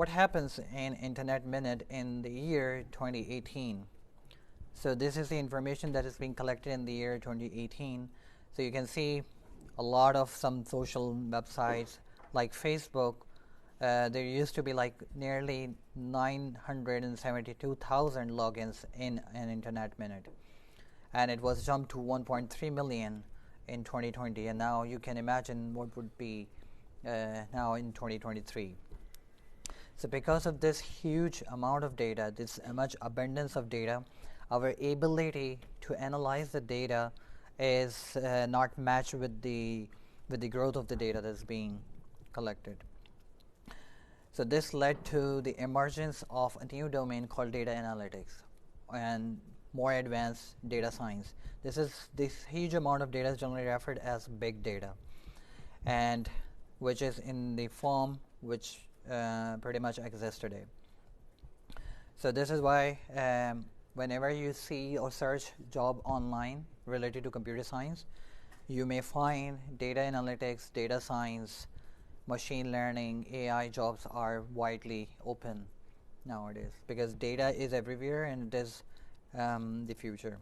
what happens in Internet Minute in the year 2018. So this is the information that is being collected in the year 2018. So you can see a lot of some social websites like Facebook. There used to be like nearly 972,000 logins in an Internet Minute, and it was jumped to 1.3 million in 2020, and now you can imagine what would be now in 2023. So because of this huge amount of data, this much abundance of data, our ability to analyze the data is not matched with the growth of the data that's being collected. So this led to the emergence of a new domain called data analytics and more advanced data science. This huge amount of data is generally referred as big data, and which is in the form which pretty much exists today. So this is why whenever you see or search job online related to computer science, you may find data analytics, data science, machine learning, AI jobs are widely open nowadays because data is everywhere and it is the future.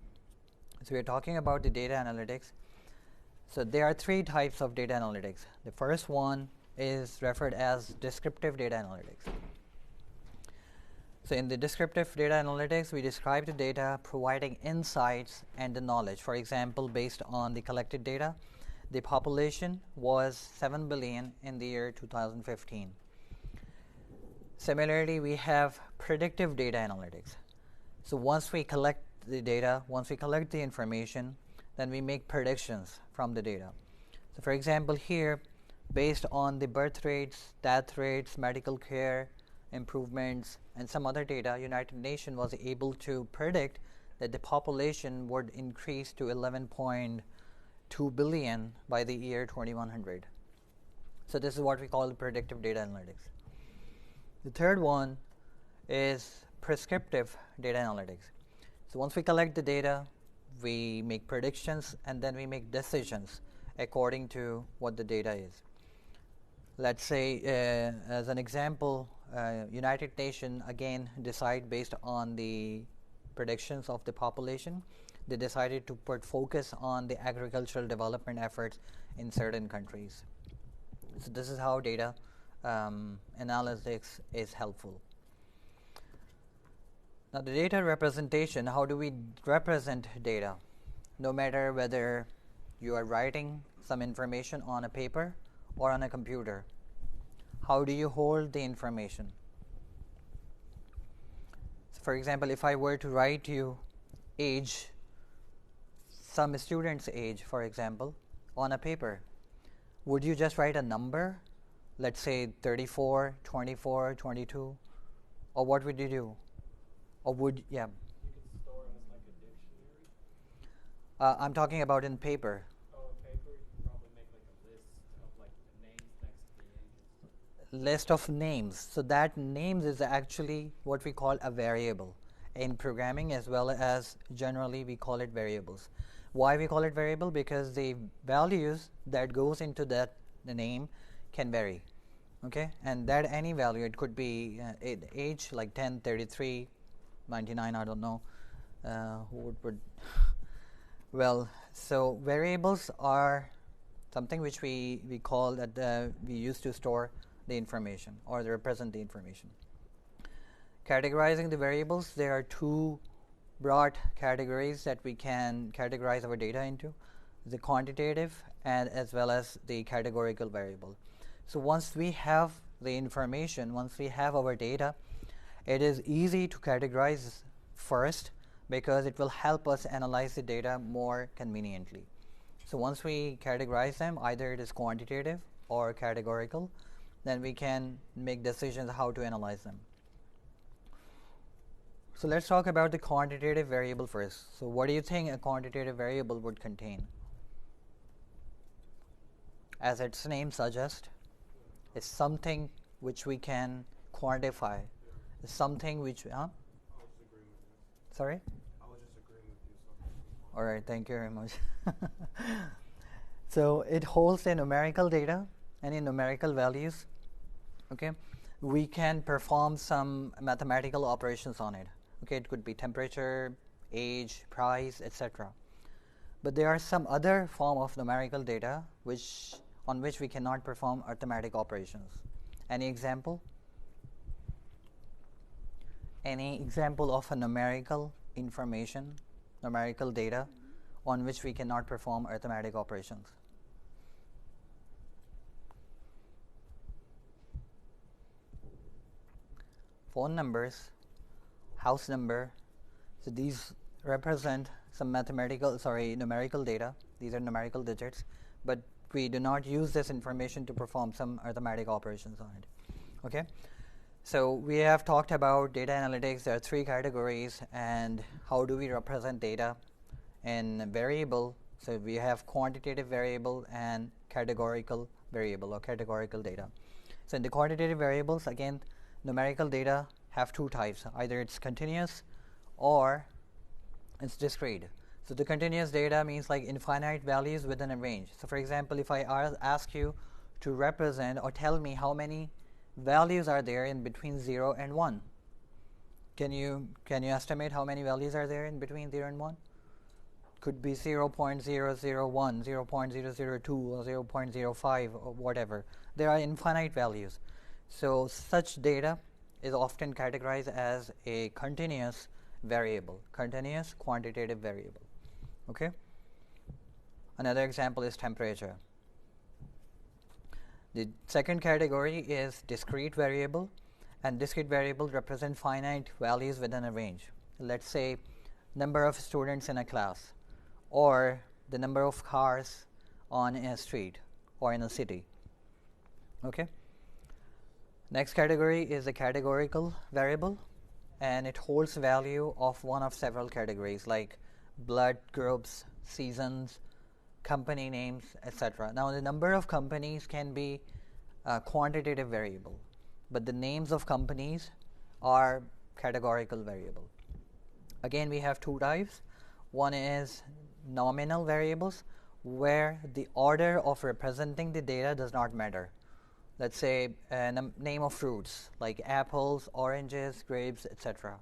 So we are talking about the data analytics. So there are three types of data analytics. The first one is referred as descriptive data analytics. So in the descriptive data analytics, we describe the data providing insights and the knowledge. For example, based on the collected data, the population was 7 billion in the year 2015. Similarly, we have predictive data analytics. So once we collect the data, once we collect the information, then we make predictions from the data. So for example, here, based on the birth rates, death rates, medical care, improvements, and some other data, United Nations was able to predict that the population would increase to 11.2 billion by the year 2100. So this is what we call predictive data analytics. The third one is prescriptive data analytics. So once we collect the data, we make predictions and then we make decisions according to what the data is. Let's say, as an example, United Nations again decide based on the predictions of the population. They decided to put focus on the agricultural development efforts in certain countries. So this is how data analytics is helpful. Now the data representation, how do we represent data? No matter whether you are writing some information on a paper or on a computer, how do you hold the information? So for example, if I were to write you age, some student's age, for example, on a paper, would you just write a number, let's say 34, 24, 22, or what would you do? Or would, yeah. You could store it as like a dictionary. I'm talking about in paper. Oh, paper, you could probably make like a list of like the names next to the ages. List of names. So that names is actually what we call a variable in programming, as well as generally we call it variables. Why we call it variable? Because the values that goes into that the name can vary. Okay, and that any value, it could be age like 10, 33, 99, I don't know who would well, so variables are something which we call that we use to store the information or to represent the information. Categorizing the variables, there are two broad categories that we can categorize our data into: the quantitative and as well as the categorical variable. So once we have the information, once we have our data, it is easy to categorize first because it will help us analyze the data more conveniently. So once we categorize them, either it is quantitative or categorical, then we can make decisions how to analyze them. So let's talk about the quantitative variable first. So what do you think a quantitative variable would contain? As its name suggests, it's something which we can quantify. It's something which, I'll just agree with you. sorry? I was just agreeing with you. So All right, thank you very much. So it holds the numerical data, any numerical values. Okay, we can perform some mathematical operations on it. Okay, it could be temperature, age, price, etc. But there are some other form of numerical data on which we cannot perform arithmetic operations. Any example? Any example of a numerical information, numerical data on which we cannot perform arithmetic operations? Phone numbers, house number. So these represent some numerical data. These are numerical digits, but we do not use this information to perform some arithmetic operations on it. Okay? So we have talked about data analytics. There are three categories, and how do we represent data in variable. So we have quantitative variable and categorical variable or categorical data. So in the quantitative variables, again, numerical data have two types. Either it's continuous or it's discrete. So the continuous data means like infinite values within a range. So for example, if I ask you to represent or tell me how many values are there in between 0 and 1, can you estimate how many values are there in between 0 and 1? Could be 0.001, 0.002, or 0.05, or whatever. There are infinite values. So such data is often categorized as a continuous variable, continuous quantitative variable. Okay? Another example is temperature. The second category is discrete variable, and discrete variable represent finite values within a range. Let's say number of students in a class, or the number of cars on a street or in a city. Okay? Next category is a categorical variable, and it holds value of one of several categories like blood groups, seasons, company names, etc. Now the number of companies can be a quantitative variable, but the names of companies are categorical variable. Again, we have two types. One is nominal variables, where the order of representing the data does not matter. Let's say name of fruits like apples, oranges, grapes, etc.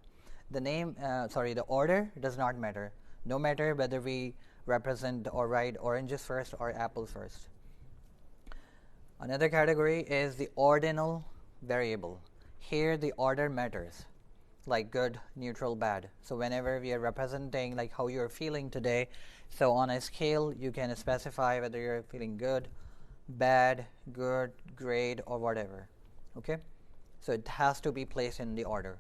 The order does not matter, no matter whether we represent or write oranges first or apples first. Another category is the ordinal variable. Here the order matters, like good, neutral, bad. So whenever we are representing like how you're feeling today, so on a scale you can specify whether you're feeling good, bad, good, great, or whatever. Okay? So it has to be placed in the order.